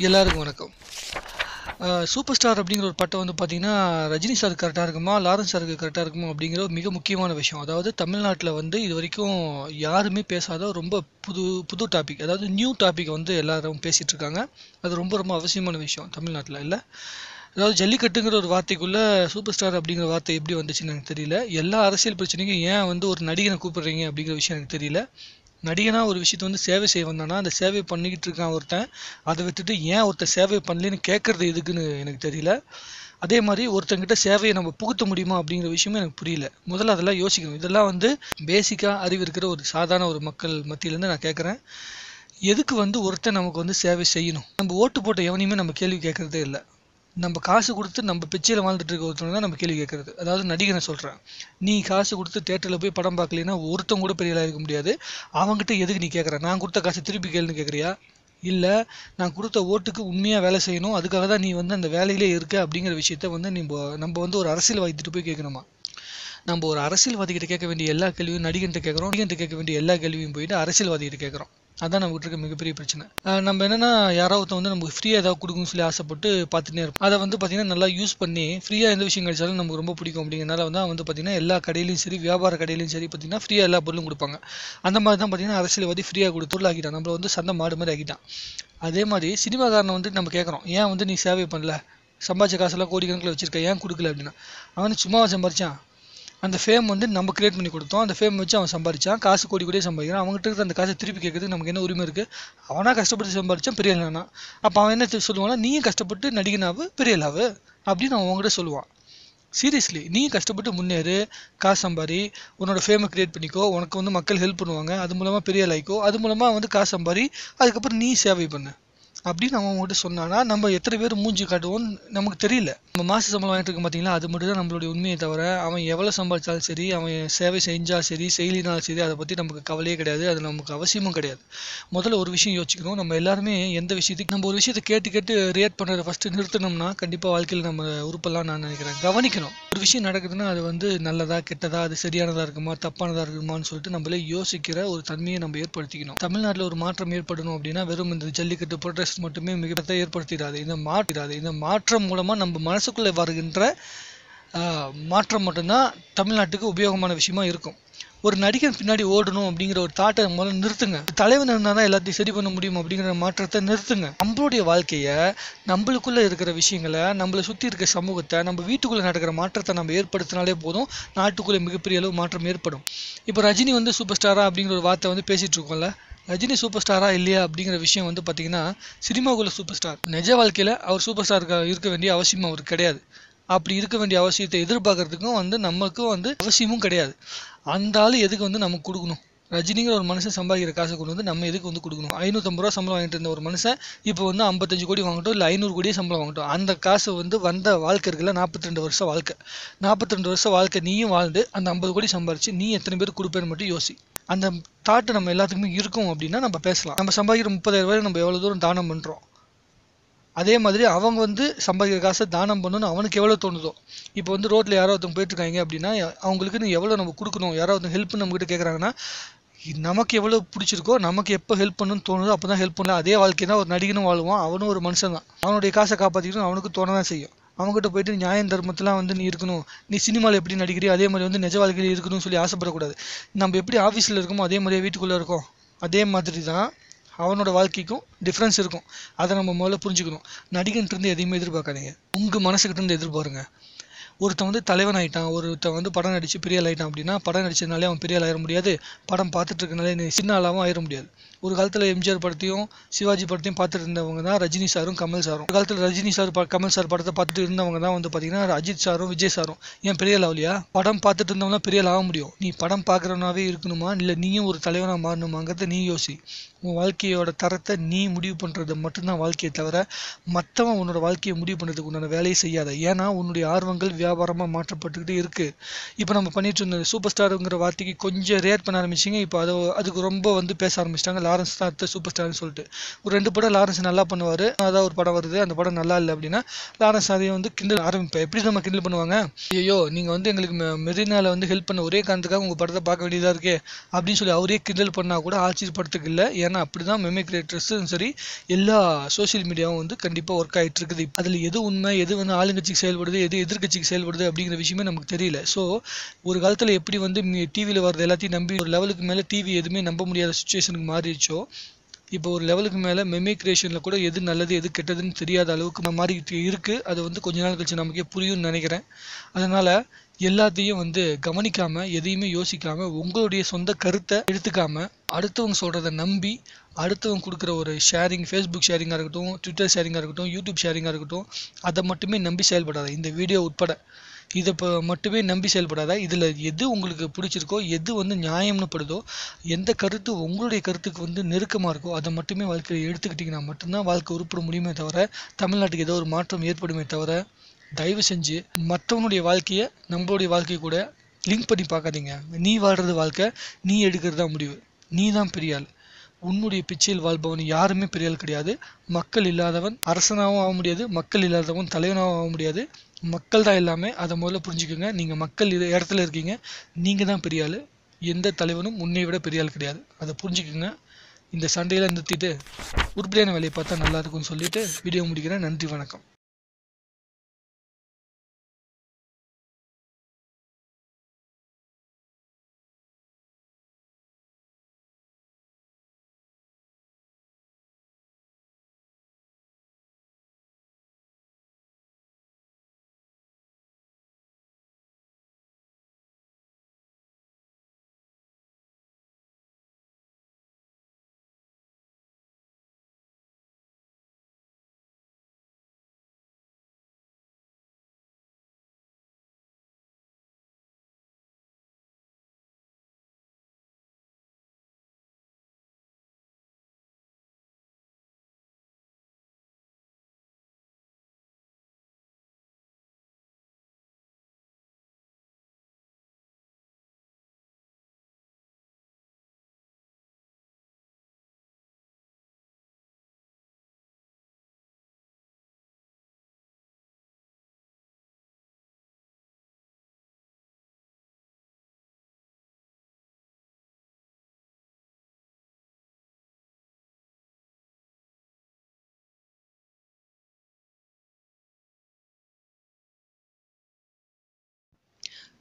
எல்லாருக்கும் வணக்கம். Super star அப்படிங்கிற ஒரு பட்டம் வந்து பார்த்தீங்கன்னா, ரஜினி சார் கரெக்டாக இருக்குமா, லாரன்ஸ் சாருக்கு கரெக்டாக இருக்குமா அப்படிங்கிற ஒரு மிக முக்கியமான விஷயம். அதாவது தமிழ்நாட்டில் வந்து இதுவரைக்கும் யாருமே பேசாத ரொம்ப புது புது டாபிக், அதாவது நியூ டாபிக் வந்து எல்லாரும் பேசிகிட்டு இருக்காங்க. அது ரொம்ப ரொம்ப அவசியமான விஷயம் தமிழ்நாட்டில் இல்லை. அதாவது ஜல்லிக்கட்டுங்கிற ஒரு வார்த்தைக்குள்ள சூப்பர் ஸ்டார் அப்படிங்கிற வார்த்தை எப்படி வந்துச்சுன்னு எனக்கு தெரியல. எல்லா அரசியல் பிரச்சனைக்கும் ஏன் வந்து ஒரு நடிகனை கூப்பிடுறீங்க அப்படிங்கிற விஷயம் எனக்கு தெரியல. நடிகனா ஒரு விஷயத்தை வந்து சேவை செய்ய வந்தானா அந்த சேவை பண்ணிக்கிட்டு இருக்கான் ஒருத்தன், அதை விட்டுட்டு ஏன் ஒருத்தன் சேவை பண்ணலன்னு கேட்கறது எதுக்குன்னு எனக்கு தெரியல. அதே மாதிரி ஒருத்தங்கிட்ட சேவையை நம்ம புகுத்த முடியுமா அப்படிங்கிற விஷயமும் எனக்கு புரியல. முதல்ல அதெல்லாம் யோசிக்கணும். இதெல்லாம் வந்து பேசிக்காக அறிவு இருக்கிற ஒரு சாதாரண ஒரு மக்கள் மத்தியிலேருந்து நான் கேட்குறேன். எதுக்கு வந்து ஒருத்தன் நமக்கு வந்து சேவை செய்யணும்? நம்ம ஓட்டு போட்ட எவனையுமே நம்ம கேள்வி கேட்கறதே இல்லை. நம்ம காசு கொடுத்து நம்ம பிச்சையில் வாழ்ந்துட்டு இருக்க ஒருத்தவங்க தான் நம்ம கேள்வி கேட்கறது. அதாவது நடிகனை சொல்கிறேன். நீ காசு கொடுத்து தேட்டரில் போய் படம் பார்க்கலன்னா ஒருத்தவங்க கூட பெரிய ஆளாக இருக்க முடியாது. அவங்ககிட்ட எதுக்கு நீ கேட்குற? நான் கொடுத்த காசு திருப்பி கேளுன்னு கேட்குறியா? இல்லை, நான் கொடுத்த ஓட்டுக்கு உண்மையாக வேலை செய்யணும், அதுக்காக தான் நீ வந்து அந்த வேலையிலே இருக்க அப்படிங்கிற விஷயத்த வந்து நம்ம வந்து ஒரு அரசியல்வாதிட்டு போய் கேட்கணுமா? நம்ம ஒரு அரசியல்வாதிகிட்ட கேட்க வேண்டிய எல்லா கேள்வியும் நடிகன்கிட்ட கேட்குறோம். நடிகன்கிட்ட கேட்க வேண்டிய எல்லா கேள்வியும் போயிட்டு அரசியல்வாதிகிட்ட கேட்குறோம். அதான் நம்மகிட்ட இருக்க மிகப்பெரிய பிரச்சனை. நம்ம என்னன்னா, யாராவது வந்து நமக்கு ஃப்ரீயாக ஏதாவது கொடுக்குன்னு சொல்லி ஆசைப்பட்டு பார்த்துட்டே இருப்போம். அதை வந்து பார்த்தீங்கன்னா நல்லா யூஸ் பண்ணி ஃப்ரீயாக எந்த விஷயம் கிடைச்சாலும் நமக்கு ரொம்ப பிடிக்கும். அப்படிங்கிறனால வந்து பார்த்தீங்கன்னா எல்லா கடையிலையும் சரி, வியாபார கடையிலையும் சரி பார்த்தீங்கன்னா ஃப்ரீயாக எல்லா பொருளும் கொடுப்பாங்க. அந்த மாதிரி தான் பார்த்தீங்கன்னா அரசியல்வாதி ஃப்ரீயாக கொடுத்து பொருள் ஆக்கிட்டான். நம்மளை வந்து சந்தை மாடு மாதிரி ஆக்கிட்டான். அதே மாதிரி சினிமாக்காரனை வந்து நம்ம கேட்குறோம், ஏன் வந்து நீ சேவை பண்ணல? சம்பாதிச்ச காசெல்லாம் கோடிக்கணக்கில் வச்சிருக்க, ஏன் கொடுக்கல அப்படின்னா, அவன் சும்மாவை சம்பாரிச்சான். அந்த ஃபேம் வந்து நம்ம கிரியேட் பண்ணி கொடுத்தோம். அந்த ஃபேம் வச்சு அவன் சம்பாதிச்சான். காசு கோடி கோடியே சம்பாதிக்கிறான். அவங்ககிட்ட இருக்கிற அந்த காசை திருப்பி கேட்கறதுக்கு நமக்கு என்ன உரிமை இருக்குது? அவனா கஷ்டப்பட்டு சம்பாதிச்சான், பெரிய ஆளானா. அப்போ அவன் என்ன சொல்லுவான்னா, நீயும் கஷ்டப்பட்டு நடிகனாவு, பெரிய ஆளாவு அப்படின்னு அவன் அவங்ககிட்ட சொல்லுவான். சீரியஸ்லி, நீ கஷ்டப்பட்டு முன்னேறு, காசு சம்பாரி, உன்னோட ஃபேமை கிரியேட் பண்ணிக்கோ, உனக்கு வந்து மக்கள் ஹெல்ப் பண்ணுவாங்க, அது மூலமாக பெரிய ஆளாயிக்கோ, அது மூலமாக வந்து காசு சம்பாரி, அதுக்கப்புறம் நீ சேவை பண்ணு அப்படின்னு அவன் அவங்ககிட்ட சொன்னானா நம்ம எத்தனை பேர் மூஞ்சி காட்டுவோம்னு நமக்கு தெரியல. நம்ம மாச சம்பளம் வாங்கிட்டு இருக்க பார்த்தீங்களா, அது மட்டும் தான் நம்மளுடைய உண்மையை தவிர அவன் எவ்வளோ சம்பாதிச்சாலும் சரி, அவன் சேவை செஞ்சாலும் சரி, செய்யலினாலும் சரி, அதை பற்றி நமக்கு கவலையே கிடையாது. அது நமக்கு அவசியமும் கிடையாது. முதல்ல ஒரு விஷயம் யோசிக்கணும். நம்ம எல்லாருமே எந்த விஷயத்துக்கு நம்ம ஒரு விஷயத்தை கேட்டு கேட்டு ரியாக்ட் பண்ணுறதை ஃபஸ்ட்டு நிறுத்தினோம்னா கண்டிப்பாக வாழ்க்கையில் நம்ம உறுப்பெல்லாம் நான் நினைக்கிறேன். கவனிக்கணும். ஒரு விஷயம் நடக்குதுன்னா அது வந்து நல்லதா கெட்டதா, அது சரியானதாக இருக்குமா தப்பானதாக இருக்குமான்னு சொல்லிட்டு நம்மளே யோசிக்கிற ஒரு தன்மையை நம்ம ஏற்படுத்திக்கணும். தமிழ்நாட்டில் ஒரு மாற்றம் ஏற்படணும் அப்படின்னா வெறும் இந்த ஜல்லிக்கட்டு ப்ரொடெஸ்ட் மட்டுமே மிகப்பெரிய ஏற்படுத்திடாது. இந்த மாற்றம் மூலமா நம்ம மனசுக்குள்ள வருகின்ற மாற்றம் மட்டும்தான் தமிழ்நாட்டுக்கு உபயோகமான விஷயமா இருக்கும். ஒரு நடிகன் பின்னாடி ஓடணும் அப்படிங்கிற ஒரு தாட்டை முதல்ல நிறுத்துங்க. தலைவன் இருந்தால் தான் எல்லாத்தையும் சரி பண்ண முடியும் அப்படிங்கிற மாற்றத்தை நிறுத்துங்க. நம்மளுடைய வாழ்க்கையை, நம்மளுக்குள்ள இருக்கிற விஷயங்களை, நம்மளை சுற்றி இருக்க சமூகத்தை, நம்ம வீட்டுக்குள்ளே நடக்கிற மாற்றத்தை நம்ம ஏற்படுத்தினாலே போதும், நாட்டுக்குள்ளே மிகப்பெரிய அளவு மாற்றம் ஏற்படும். இப்போ ரஜினி வந்து சூப்பர் ஸ்டாரா அப்படிங்கிற ஒரு வார்த்தை வந்து பேசிட்டு இருக்கோம்ல, ரஜினி சூப்பர் ஸ்டாரா இல்லையா அப்படிங்கிற விஷயம் வந்து பார்த்தீங்கன்னா, சினிமாக்குள்ள சூப்பர் ஸ்டார், நிஜ வாழ்க்கையில் அவர் சூப்பர் ஸ்டார் இருக்க வேண்டிய அவசியம் அவருக்கு கிடையாது. அப்படி இருக்க வேண்டிய அவசியத்தை எதிர்பார்க்கறதுக்கும் வந்து நமக்கும் வந்து அவசியமும் கிடையாது. அந்த ஆள் எதுக்கு வந்து நமக்கு கொடுக்கணும்? ரஜினிங்கிற ஒரு மனுஷன் சம்பாதிக்கிற காசை கொண்டு வந்து நம்ம எதுக்கு வந்து கொடுக்கணும்? 550 ரூபா சம்பளம் வாங்கிட்டு இருந்த ஒரு மனுஷன் இப்போ வந்து 55 கோடி வாங்கட்டும், இல்லை 500 கோடியே சம்பளம் வாங்கட்டும், அந்த காசு வந்து வந்த வாழ்க்கை இருக்குல்ல, 42 வருஷம் வாழ்க்கை. 42 வருஷம் வாழ்க்கை நீயும் வாழ்ந்து அந்த 50 கோடி சம்பாரிச்சு நீ எத்தனை பேர் கொடுப்பேன்னு மட்டும் யோசி. அந்த தாட்டு நம்ம எல்லாத்துக்குமே இருக்கும் அப்படின்னா நம்ம பேசலாம். நம்ம சம்பாதிக்கிற 30,000 ரூபாய் நம்ம எவ்வளோ தூரம் தானம் பண்ணுறோம்? அதே மாதிரி அவங்க வந்து சம்பாதிக்கிற காசை தானம் பண்ணணும்னு அவனுக்கு எவ்வளோ தோணுதோ. இப்போ வந்து ரோட்டில் யாரோ ஒருத்தவங்க போயிட்டுருக்காங்க அப்படின்னா அவங்களுக்குன்னு எவ்வளோ நம்ம கொடுக்கணும்? யாரோ ஒருத்தங்க ஹெல்ப் நம்மகிட்ட கேட்குறாங்கன்னா நமக்கு எவ்வளோ பிடிச்சிருக்கோ, நமக்கு எப்போ ஹெல்ப் பண்ணணும்னு தோணுதோ அப்போ தான் ஹெல்ப் பண்ணலாம். அதே வாழ்க்கை தான் ஒரு நடிகனும் வாழ்வான், அவனும் ஒரு மனுஷன் தான். அவனுடைய காசை காப்பாற்றிக்கணும் அவனுக்கு தோண தான் செய்யும். அவங்ககிட்ட போயிட்டு நியாயம் தர்மத்தெலாம் வந்து நீ இருக்கணும், நீ சினிமாவில் எப்படி நடிக்கிறியோ அதே மாதிரி வந்து நிஜ வாழ்க்கையில் இருக்கணும்னு சொல்லி ஆசைப்படக்கூடாது. நம்ம எப்படி ஆஃபீஸில் இருக்கோமோ அதே மாதிரியே வீட்டுக்குள்ளே இருக்கோம், அதே மாதிரி தான் அவனோட வாழ்க்கைக்கும் டிஃப்ரென்ஸ் இருக்கும். அதை நம்ம முதல்ல புரிஞ்சுக்கணும். நடிகன்ட்டு எதையுமே எதிர்பார்க்காதீங்க, உங்கள் மனசுக்கிட்ட இருந்து எதிர்பாருங்க. ஒருத்தன் வந்து தலைவன் ஆகிட்டான், ஒருத்தன் வந்து படம் நடித்து பெரிய ஆள் ஆகிட்டான் அப்படின்னா படம் நடிச்சதுனாலே அவன் பெரிய ஆள் ஆயிட முடியாது, படம் பார்த்துட்டு இருக்கனாலே நீ சின்ன ஆளாகவும் ஆயிட முடியாது. ஒரு காலத்தில் எம்ஜிஆர் படத்தையும் சிவாஜி படத்தையும் பார்த்துட்டு இருந்தவங்க தான் ரஜினி சாரும் கமல் சாரும். ஒரு காலத்தில் ரஜினி சார் கமல் சார் படத்தை பார்த்துட்டு இருந்தவங்க தான் வந்து பார்த்தீங்கன்னா அஜித் சாரும் விஜய் சாரும். ஏன் பெரிய ஆள் ஆகலையா? படம் பார்த்துட்டு இருந்தவங்களாம் பெரிய ஆள் ஆக முடியும். நீ படம் பார்க்குறவனாவே இருக்கணுமா, இல்லை நீயும் ஒரு தலைவனாக மாறணுமாங்கிறத நீ யோசி. உன் வாழ்க்கையோட தரத்தை நீ முடிவு பண்ணுறது மட்டும்தான் வாழ்க்கையை தவிர மற்றவன் உன்னோட வாழ்க்கையை முடிவு பண்ணுறதுக்கு உண்டான வேலையை செய்யாத. ஏன்னா உன்னுடைய ஆர்வங்கள் வியாபாரமாக மாற்றப்பட்டுக்கிட்டே இருக்குது. இப்போ நம்ம பண்ணிட்டு இருந்த சூப்பர் ஸ்டாருங்கிற வார்த்தைக்கு கொஞ்சம் ரியாக்ட் பண்ண ஆரம்பிச்சிங்க. இப்போ அதுக்கு ரொம்ப வந்து பேச ஆரம்பிச்சிட்டாங்க. லாரன்ஸ் தான் அடுத்த சூப்பர் ஸ்டார்னு சொல்லிட்டு ஒரு 2 படம் லாரன்ஸ் நல்லா பண்ணுவார். அதாவது ஒரு படம் வருது, அந்த படம் நல்லா இல்லை அப்படின்னா லாரன்ஸ் அதையும் வந்து கிண்டல் ஆரம்பிப்பேன். எப்படி நம்ம கிண்டல் பண்ணுவாங்க? ஐயோ நீங்கள் வந்து எங்களுக்கு மெரினாவில் வந்து ஹெல்ப் பண்ண ஒரே காரணத்துக்காக உங்கள் படத்தை பார்க்க வேண்டியதாக இருக்கே அப்படின்னு சொல்லி அவரே கிண்டல் பண்ணால் கூட ஆச்சரியப்படுறதுக்கு இல்லை. ஏன்னா அப்படிதான் மெமரி கிரியேட்டர்ஸும் சரி எல்லா சோஷியல் மீடியாவும் வந்து கண்டிப்பாக ஒர்க் ஆகிட்டு இருக்குது. அதில் எது உண்மை, எது வந்து ஆளுங்கட்சிக்கு செயல்படுது, எது எதிர்கட்சிக்கு செயல்படுது அப்படிங்கிற விஷயமே நமக்கு தெரியல. ஸோ ஒரு காலத்தில் எப்படி வந்து டிவியில் வர்றது எல்லாத்தையும் நம்பி ஒரு லெவலுக்கு மேலே டிவி எதுவுமே நம்ப முடியாத சுச்சுவேஷனுக்கு மாறிடுச்சோ, இப்போ ஒரு லெவலுக்கு மேலே மெமரி கிரியேஷனில் கூட எது நல்லது எது கெட்டதுன்னு தெரியாத அளவுக்கு மாறிக்கிட்டு இருக்குது. அது வந்து கொஞ்ச நாள் கழிச்சு நமக்கே புரியும்னு நினைக்கிறேன். அதனால் எல்லாத்தையும் வந்து கவனிக்காமல் எதையுமே யோசிக்காமல் உங்களுடைய சொந்த கருத்தை எடுத்துக்காமல் அடுத்தவங்க சொல்கிறத நம்பி அடுத்தவங்க கொடுக்குற ஒரு ஷேரிங், ஃபேஸ்புக் ஷேரிங்காக இருக்கட்டும், ட்விட்டர் ஷேரிங்காக இருக்கட்டும், யூடியூப் ஷேரிங்காக இருக்கட்டும், அதை மட்டுமே நம்பி செயல்படாத. இந்த வீடியோ உட்பட இதை இப்போ மட்டுமே நம்பி செயல்படாத. இதில் எது உங்களுக்கு பிடிச்சிருக்கோ, எது வந்து நியாயம்னு படுதோ, எந்த கருத்து உங்களுடைய கருத்துக்கு வந்து நெருக்கமாக இருக்கோ அதை மட்டுமே வாழ்க்கையை எடுத்துக்கிட்டிங்கன்னா மட்டும்தான் வாழ்க்கை உருப்பட முடியுமே தவிர, தமிழ்நாட்டுக்கு ஏதோ ஒரு மாற்றம் ஏற்படுமே தவிர, தயவு செஞ்சு மற்றவனுடைய வாழ்க்கையை நம்மளுடைய வாழ்க்கை கூட லிங்க் பண்ணி பார்க்காதீங்க. நீ வாழ்கிறது வாழ்க்கை, நீ எடுக்கிறது தான் முடிவு. நீ தான் பெரிய ஆள். உன்னுடைய பிச்சையில் வாழ்பவன் யாருமே பெரிய ஆள் கிடையாது. மக்கள் இல்லாதவன் அரசனாகவும் ஆக முடியாது, மக்கள் இல்லாதவன் தலைவனாகவும் ஆக முடியாது. மக்கள் தான் எல்லாமே. அதை முதல்ல புரிஞ்சுக்கோங்க. நீங்கள் மக்கள் இடத்துல இருக்கீங்க, நீங்கள் தான் பெரிய ஆள். எந்த தலைவனும் உன்னை விட பெரிய ஆள் கிடையாது. அதை புரிஞ்சுக்கோங்க. இந்த சண்டையெல்லாம் நிறுத்திட்டு உருப்படியான வேலையை பார்த்தா நல்லா இருக்கும்னு சொல்லிட்டு வீடியோ முடிக்கிறேன். நன்றி, வணக்கம்.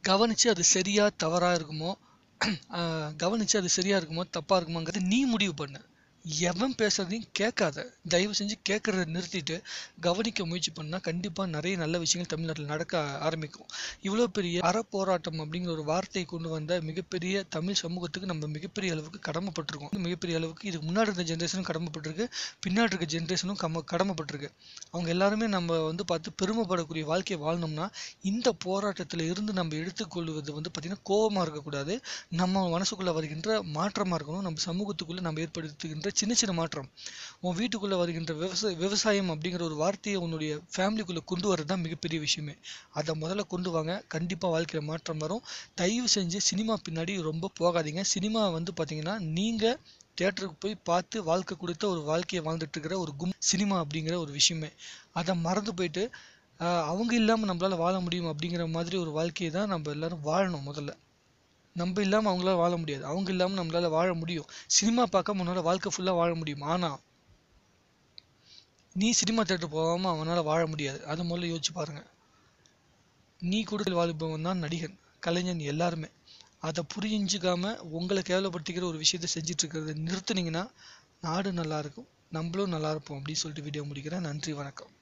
கவனிச்சு அது சரியா தவறா இருக்குமோ, கவனிச்சு அது சரியா இருக்குமோ தப்பா இருக்குமோங்கிறது நீ முடிவு பண்ணு. எவன் பேசுறதையும் கேட்காத. தயவு செஞ்சு கேட்கறத நிறுத்திட்டு கவனிக்க முயற்சி பண்ணா கண்டிப்பா நிறைய நல்ல விஷயங்கள் தமிழ்நாட்டில் நடக்க ஆரம்பிக்கும். இவ்வளோ பெரிய அறப்போராட்டம் அப்படிங்கிற ஒரு வார்த்தையை கொண்டு வந்த மிகப்பெரிய தமிழ் சமூகத்துக்கு நம்ம மிகப்பெரிய அளவுக்கு கடமைப்பட்டிருக்கோம். மிகப்பெரிய அளவுக்கு இதுக்கு முன்னாடி இருந்த ஜென்ரேஷனும் கடமைப்பட்டிருக்கு, பின்னாடி இருக்க ஜென்ரேஷனும் கடமைப்பட்டிருக்கு. அவங்க எல்லாருமே நம்ம வந்து பார்த்து பெருமைப்படக்கூடிய வாழ்க்கையை வாழணும்னா இந்த போராட்டத்தில் இருந்து நம்ம எடுத்துக்கொள்வது வந்து பார்த்திங்கன்னா கோபமாக இருக்கக்கூடாது. நம்ம மனசுக்குள்ளே வருகின்ற மாற்றமாக இருக்கணும். நம்ம சமூகத்துக்குள்ளே நம்ம ஏற்படுத்துகின்ற சின்ன சின்ன மாற்றம். உன் வீட்டுக்குள்ளே வருகின்ற விவசாயம் அப்படிங்கிற ஒரு வார்த்தையை உன்னுடைய ஃபேமிலிக்குள்ளே கொண்டு வரது தான் மிகப்பெரிய விஷயமே. அதை முதல்ல கொண்டு வாங்க. கண்டிப்பாக வாழ்க்கையில் மாற்றம் வரும். தயவு செஞ்சு சினிமா பின்னாடி ரொம்ப போகாதீங்க. சினிமா வந்து பார்த்தீங்கன்னா நீங்கள் தியேட்டருக்கு போய் பார்த்து வாழ்க்கை கொடுத்த ஒரு வாழ்க்கையை வாழ்ந்துட்டு இருக்கிற ஒரு சினிமா அப்படிங்கிற ஒரு விஷயமே. அதை மறந்து போயிட்டு அவங்க இல்லாமல் நம்மளால் வாழ முடியும் அப்படிங்கிற மாதிரி ஒரு வாழ்க்கையை தான் நம்ம எல்லாரும் வாழணும். முதல்ல நம்ம இல்லாமல் அவங்களால வாழ முடியாது, அவங்க இல்லாமல் நம்மளால வாழ முடியும். சினிமா பார்க்காம உன்னால வாழ்க்கை ஃபுல்லாக வாழ முடியும். ஆனால் நீ சினிமா தேட்டர் போகாமல் அவனால் வாழ முடியாது. அதை முதல்ல யோசிச்சு பாருங்க. நீ கொடுக்கல் வாழ்பவன் தான் நடிகன், கலைஞன் எல்லாருமே. அதை புரிஞ்சுக்காம உங்களை கேவலப்படுத்திக்கிற ஒரு விஷயத்த செஞ்சுட்டு இருக்கிறத நிறுத்துனீங்கன்னா நாடு நல்லா இருக்கும், நம்மளும் நல்லா இருப்போம் அப்படின்னு சொல்லிட்டு வீடியோ முடிக்கிறேன். நன்றி, வணக்கம்.